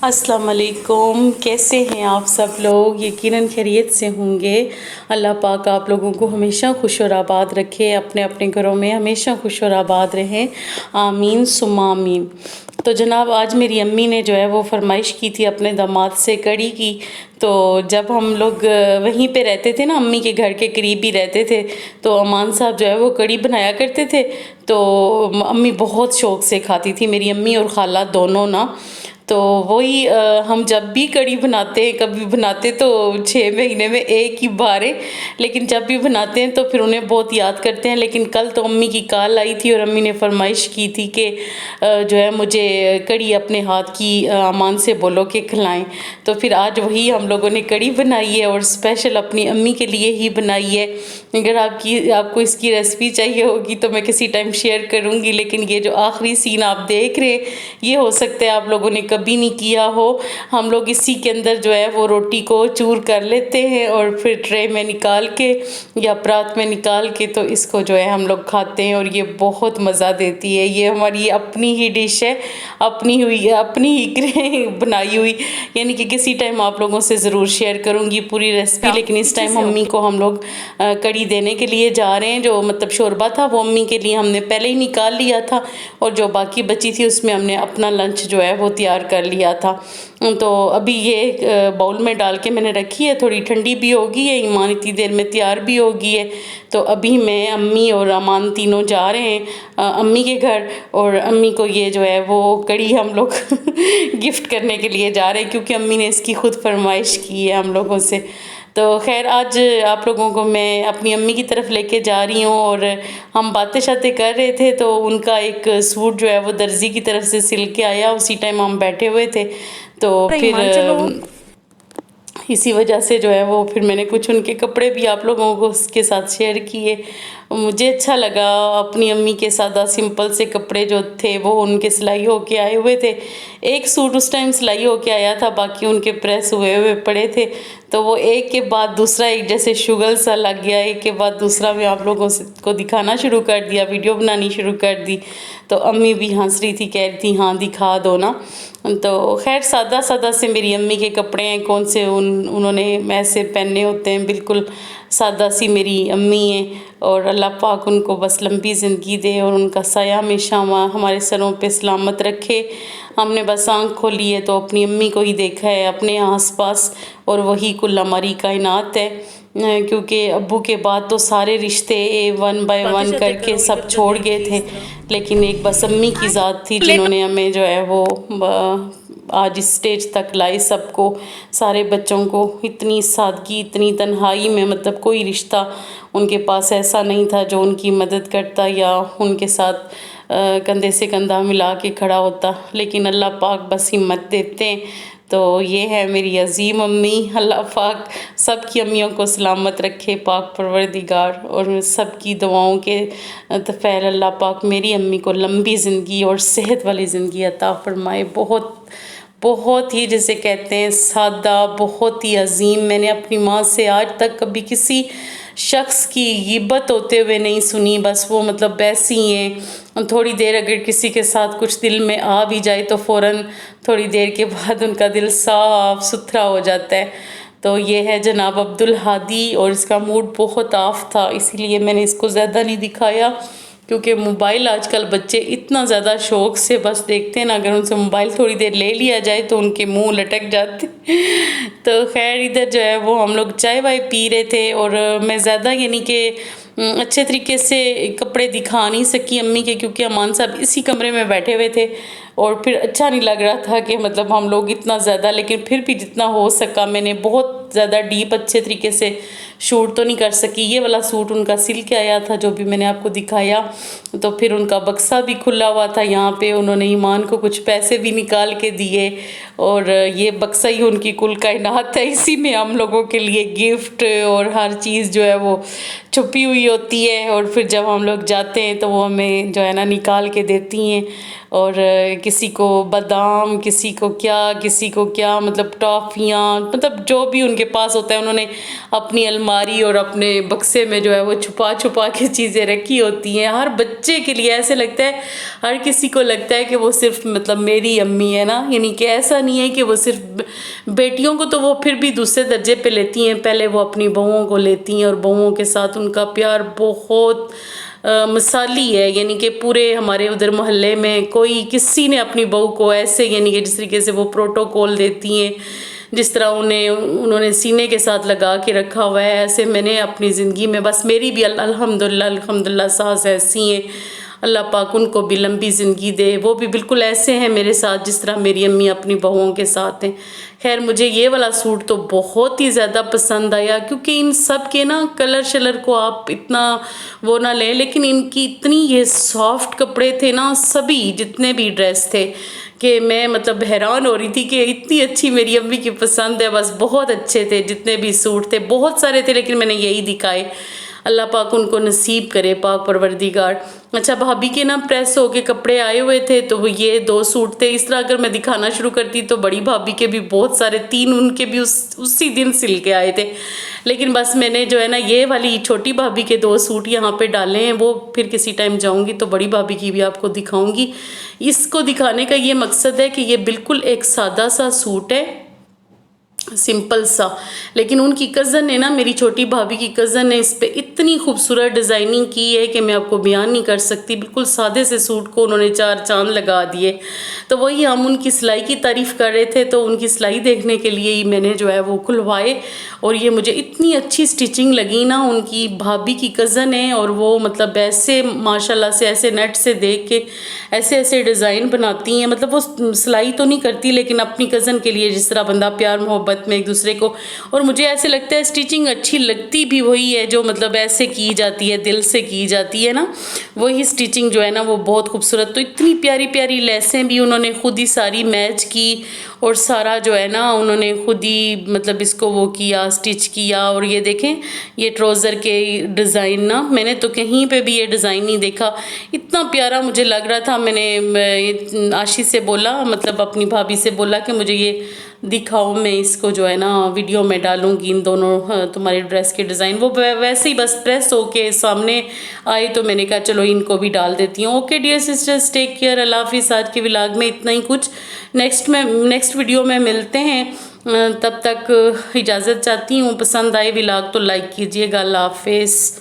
السلام علیکم، کیسے ہیں آپ سب لوگ؟ یقیناً خیریت سے ہوں گے۔ اللہ پاک آپ لوگوں کو ہمیشہ خوش اور آباد رکھے، اپنے اپنے گھروں میں ہمیشہ خوش اور آباد رہیں، آمین ثم آمین۔ تو جناب آج میری امی نے جو ہے وہ فرمائش کی تھی اپنے داماد سے کڑی کی۔ تو جب ہم لوگ وہیں پہ رہتے تھے نا، امی کے گھر کے قریب ہی رہتے تھے، تو امان صاحب جو ہے وہ کڑی بنایا کرتے تھے، تو امی بہت شوق سے کھاتی تھی، میری امی اور خالہ دونوں نا۔ تو وہی ہم جب بھی کڑی بناتے ہیں، کبھی بناتے تو 6 مہینے میں ایک ہی بار ہے، لیکن جب بھی بناتے ہیں تو پھر انہیں بہت یاد کرتے ہیں۔ لیکن کل تو امی کی کال آئی تھی اور امی نے فرمائش کی تھی کہ جو ہے مجھے کڑی اپنے ہاتھ کی امان سے بولو کہ کھلائیں۔ تو پھر آج وہی ہم لوگوں نے کڑی بنائی ہے اور اسپیشل اپنی امی کے لیے ہی بنائی ہے۔ اگر آپ کو اس کی ریسپی چاہیے ہوگی تو میں کسی ٹائم شیئر کروں گی، لیکن یہ جو آخری سین آپ دیکھ رہے ہیں یہ ہو سکتا ہے آپ لوگوں نے کبھی نہیں کیا ہو۔ ہم لوگ اسی کے اندر جو ہے وہ روٹی کو چور کر لیتے ہیں اور پھر ٹرے میں نکال کے یا پرات میں نکال کے تو اس کو جو ہے ہم لوگ کھاتے ہیں، اور یہ بہت مزہ دیتی ہے۔ یہ ہماری اپنی ہی ڈش ہے، اپنی ہی بنائی ہوئی، یعنی کہ کسی ٹائم آپ لوگوں سے ضرور شیئر کروں گی پوری ریسپی۔ لیکن اس ٹائم امی کو ہم لوگ کڑی دینے کے لیے جا رہے ہیں۔ جو مطلب شوربہ تھا وہ امی کے لیے ہم نے پہلے ہی نکال لیا تھا، اور جو باقی بچی تھی اس میں ہم نے اپنا لنچ جو ہے وہ تیار کر لیا تھا۔ تو ابھی یہ باؤل میں ڈال کے میں نے رکھی ہے، تھوڑی ٹھنڈی بھی ہوگی ہے، ایمان اتنی دیر میں تیار بھی ہوگی ہے۔ تو ابھی میں، امی اور امان تینوں جا رہے ہیں امی کے گھر، اور امی کو یہ جو ہے وہ کڑی ہم لوگ گفٹ کرنے کے لیے جا رہے ہیں، کیونکہ امی نے اس کی خود فرمائش کی ہے ہم لوگوں سے۔ تو خیر آج آپ لوگوں کو میں اپنی امی کی طرف لے کے جا رہی ہوں، اور ہم باتیں شاتیں کر رہے تھے تو ان کا ایک سوٹ جو ہے وہ درزی کی طرف سے سل کے آیا، اسی ٹائم ہم بیٹھے ہوئے تھے، تو پھر اسی وجہ سے جو ہے وہ پھر میں نے کچھ ان کے کپڑے بھی آپ لوگوں کو اس کے ساتھ شیئر کیے۔ مجھے اچھا لگا، اپنی امی کے سادہ سمپل سے کپڑے جو تھے وہ ان کے سلائی ہو کے آئے ہوئے تھے۔ ایک سوٹ اس ٹائم سلائی ہو کے آیا تھا، باقی ان کے پریس ہوئے پڑے تھے، تو وہ ایک کے بعد دوسرا ایک جیسے شگل سا لگ گیا، ایک کے بعد دوسرا میں آپ لوگوں کو دکھانا شروع کر دیا، ویڈیو بنانی شروع کر دی۔ تو امی بھی ہنس رہی تھی، کہہ رہی تھی ہاں دکھا دو نا۔ تو خیر سادہ سادہ سے میری امی کے کپڑے ہیں، کون سے انہوں نے ایسے پہنے ہوتے ہیں، بالکل سادہ سی میری امی ہیں، اور اللہ پاک ان کو بس لمبی زندگی دے اور ان کا سایہ ہمیشہ ہمارے سروں پہ سلامت رکھے۔ ہم نے بس آنکھ کھولی ہے تو اپنی امی کو ہی دیکھا ہے اپنے آس پاس، اور وہی کل ہماری کائنات ہے، کیونکہ ابو کے بعد تو سارے رشتے ون بائی ون کر کے سب چھوڑ گئے تھے، لیکن ایک بس امی کی ذات تھی جنہوں نے ہمیں جو ہے وہ آج اس سٹیج تک لائی، سب کو، سارے بچوں کو، اتنی سادگی، اتنی تنہائی میں، مطلب کوئی رشتہ ان کے پاس ایسا نہیں تھا جو ان کی مدد کرتا یا ان کے ساتھ کندھے سے کندھا ملا کے کھڑا ہوتا، لیکن اللہ پاک بس ہمت دیتے ہیں۔ تو یہ ہے میری عظیم امی، اللہ پاک سب کی امیوں کو سلامت رکھے پاک پروردگار، اور سب کی دعاؤں کے طفیل اللہ پاک میری امی کو لمبی زندگی اور صحت والی زندگی عطا فرمائے۔ بہت ہی جسے کہتے ہیں سادہ، بہت ہی عظیم۔ میں نے اپنی ماں سے آج تک کبھی کسی شخص کی غیبت ہوتے ہوئے نہیں سنی، بس وہ مطلب ایسی ہیں، تھوڑی دیر اگر کسی کے ساتھ کچھ دل میں آ بھی جائے تو فوراً تھوڑی دیر کے بعد ان کا دل صاف ستھرا ہو جاتا ہے۔ تو یہ ہے جناب عبدالہادی، اور اس کا موڈ بہت آف تھا، اسی لیے میں نے اس کو زیادہ نہیں دکھایا، کیونکہ موبائل آج کل بچے اتنا زیادہ شوق سے بس دیکھتے ہیں نا، اگر ان سے موبائل تھوڑی دیر لے لیا جائے تو ان کے منہ لٹک جاتے۔ تو خیر ادھر جو ہے وہ ہم لوگ چائے وائے پی رہے تھے، اور میں زیادہ یعنی کہ اچھے طریقے سے کپڑے دکھا نہیں سکی امی کے، کیونکہ امان صاحب اسی کمرے میں بیٹھے ہوئے تھے، اور پھر اچھا نہیں لگ رہا تھا کہ مطلب ہم لوگ اتنا زیادہ، لیکن پھر بھی جتنا ہو سکا میں نے بہت زیادہ ڈیپ اچھے طریقے سے شوٹ تو نہیں کر سکی۔ یہ والا سوٹ ان کا سل کے آیا تھا جو بھی میں نے آپ کو دکھایا، تو پھر ان کا بکسا بھی کھلا ہوا تھا، یہاں پہ انہوں نے ایمان کو کچھ پیسے بھی نکال کے دیے، اور یہ بکسا ہی ان کی کل کائنات ہے، اسی میں ہم لوگوں کے لیے گفٹ اور ہر چیز جو ہے وہ چھپی ہوئی ہوتی ہے، اور پھر جب ہم لوگ جاتے ہیں تو وہ ہمیں جو ہے نا نکال کے دیتی ہیں، اور کسی کو بادام، کسی کو کیا مطلب ٹافیاں، مطلب جو بھی ان کے پاس ہوتا ہے انہوں نے اپنی الماری اور اپنے بکسے میں جو ہے وہ چھپا کے چیزیں رکھی ہوتی ہیں۔ ہر بچے کے لیے ایسے لگتا ہے، ہر کسی کو لگتا ہے کہ وہ صرف مطلب میری امی ہے نا، یعنی کہ ایسا نہیں ہے کہ وہ صرف بیٹیوں کو تو وہ پھر بھی دوسرے درجے پہ لیتی ہیں، پہلے وہ اپنی بہوؤں کو لیتی ہیں اور بہوؤں کے ساتھ ان کا پیار بہت مثالی ہے، یعنی کہ پورے ہمارے ادھر محلے میں کوئی کسی نے اپنی بہو کو ایسے یعنی کہ جس طریقے سے وہ پروٹوکول دیتی ہیں، جس طرح انہوں نے سینے کے ساتھ لگا کے رکھا ہوا ہے، ایسے میں نے اپنی زندگی میں بس میری بھی الحمدللہ ساس ایسی ہیں، اللہ پاک ان کو بھی لمبی زندگی دے، وہ بھی بالکل ایسے ہیں میرے ساتھ جس طرح میری امی اپنی بہوؤں کے ساتھ ہیں۔ خیر مجھے یہ والا سوٹ تو بہت ہی زیادہ پسند آیا، کیونکہ ان سب کے نا کلر شلر کو آپ اتنا وہ نہ لیں، لیکن ان کی اتنی یہ سافٹ کپڑے تھے نا، سبھی جتنے بھی ڈریس تھے کہ میں مطلب حیران ہو رہی تھی کہ اتنی اچھی میری امی کی پسند ہے، بس بہت اچھے تھے جتنے بھی سوٹ تھے، بہت سارے تھے لیکن میں نے یہی دکھائے، اللہ پاک ان کو نصیب کرے پاک پروردگار۔ اچھا بھابھی کے نا پریس ہو کے کپڑے آئے ہوئے تھے تو وہ یہ 2 سوٹ تھے، اس طرح اگر میں دکھانا شروع کرتی تو بڑی بھابھی کے بھی بہت سارے 3 ان کے بھی اسی دن سل کے آئے تھے، لیکن بس میں نے جو ہے نا یہ والی چھوٹی بھابھی کے 2 سوٹ یہاں پہ ڈالے ہیں، وہ پھر کسی ٹائم جاؤں گی تو بڑی بھابھی کی بھی آپ کو دکھاؤں گی۔ اس کو دکھانے کا یہ مقصد ہے کہ یہ بالکل ایک سادہ سا سوٹ ہے، سمپل سا، لیکن ان کی کزن نے نا، میری چھوٹی بھابھی کی کزن نے اس پہ اتنی خوبصورت ڈیزائننگ کی ہے کہ میں آپ کو بیان نہیں کر سکتی، بالکل سادے سے سوٹ کو انہوں نے 4 چاند لگا دیے۔ تو وہی ہم ان کی سلائی کی تعریف کر رہے تھے تو ان کی سلائی دیکھنے کے لیے ہی میں نے جو ہے وہ کھلوائے، اور یہ مجھے اتنی اچھی سٹیچنگ لگی نا، ان کی بھابھی کی کزن ہے اور وہ مطلب ایسے ماشاءاللہ سے ایسے نیٹ سے دیکھ کے ایسے ایسے ڈیزائن بناتی ہیں، مطلب وہ سلائی تو نہیں کرتی لیکن اپنی کزن کے لیے جس طرح بندہ پیار محبت میں ایک دوسرے کو، اور مجھے ایسے لگتا ہے سٹیچنگ اچھی لگتی بھی وہی ہے جو مطلب ایسے کی جاتی ہے، دل سے کی جاتی ہے نا، وہی سٹیچنگ جو ہے نا وہ بہت خوبصورت۔ تو اتنی پیاری پیاری لیسیں بھی انہوں نے خود ہی ساری میچ کی، اور سارا جو ہے نا انہوں نے خود ہی مطلب اس کو وہ کیا، سٹچ کیا۔ اور یہ دیکھیں یہ ٹروزر کے ڈیزائن نا، میں نے تو کہیں پہ بھی یہ ڈیزائن نہیں دیکھا، اتنا پیارا مجھے لگ رہا تھا۔ میں نے آشی سے بولا، مطلب اپنی بھابھی سے بولا کہ مجھے یہ دکھاؤ، میں اس کو جو ہے نا ویڈیو میں ڈالوں گی، ان دونوں تمہاری ڈریس کے ڈیزائن۔ وہ ویسے ہی بس پریس ہو کے سامنے آئے تو میں نے کہا چلو ان کو بھی ڈال دیتی ہوں۔ Okay dear sisters, take care, اللہ حافظ۔ آج کے ولاگ میں اتنا ہی کچھ، نیکسٹ ویڈیو میں ملتے ہیں، تب تک اجازت چاہتی ہوں۔ پسند آئے ولاگ تو لائک کیجیے گا، اللہ حافظ۔